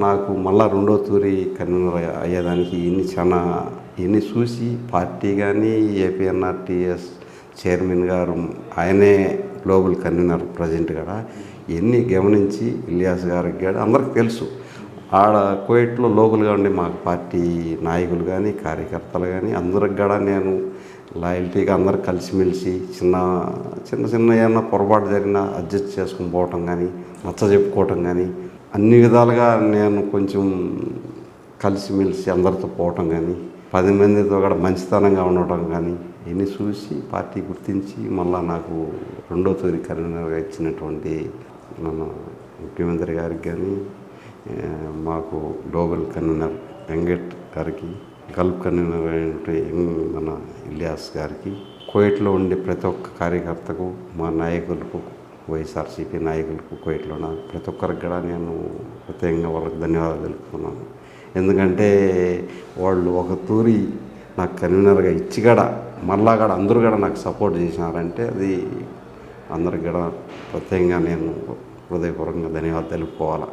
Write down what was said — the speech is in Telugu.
నాకు మళ్ళా రెండో తూరి కన్వీనర్ అయ్యేదానికి ఇన్ని చూసి పార్టీ కానీ ఏపీఎన్ఆర్టీఎస్ చైర్మన్ గారు ఆయనే గ్లోబల్ కన్వీనర్ ప్రజెంట్ కూడా ఎన్ని గమనించి ఇలియాస్ గారికి కూడా అందరికి తెలుసు. ఆడ కువైట్లో లోకల్గా ఉండి మాకు పార్టీ నాయకులు కానీ కార్యకర్తలు కానీ అందరికి కూడా నేను లాయల్టీగా అందరు కలిసిమెలిసి చిన్న ఏమన్నా పొరపాటు జరిగినా అడ్జస్ట్ చేసుకుని పోవటం కానీ నచ్చ చెప్పుకోవటం కానీ అన్ని విధాలుగా నేను కొంచెం కలిసిమెలిసి అందరితో పోవటం కానీ 10 మందితో కూడా మంచితనంగా ఉండటం కానీ ఇన్ని చూసి పార్టీ గుర్తించి మళ్ళీ నాకు రెండో తూరి కన్వీనర్గా ఇచ్చినటువంటి మన ముఖ్యమంత్రి గారికి కానీ మాకు గ్లోబల్ కన్వీనర్ వెంకట్ గారికి గల్ఫ్ కన్వీనర్ అయినటువంటి మన ఇలియాస్ గారికి కువైట్లో ఉండే ప్రతి ఒక్క కార్యకర్తకు మా నాయకులకు వైఎస్ఆర్సీపీ నాయకులకు కువైట్లో ఉన్న ప్రతి ఒక్కరికి కూడా నేను ప్రత్యేకంగా వాళ్ళకి ధన్యవాదాలు తెలుపుతున్నాను. ఎందుకంటే వాళ్ళు ఒక తూరి నాకు కన్వీనర్గా ఇచ్చి కూడా మళ్ళా కూడా అందరూ కూడా నాకు సపోర్ట్ చేసినారంటే అది అందరికి కూడా ప్రత్యేకంగా నేను హృదయపూర్వకంగా ధన్యవాదాలు తెలుపుకోవాలి.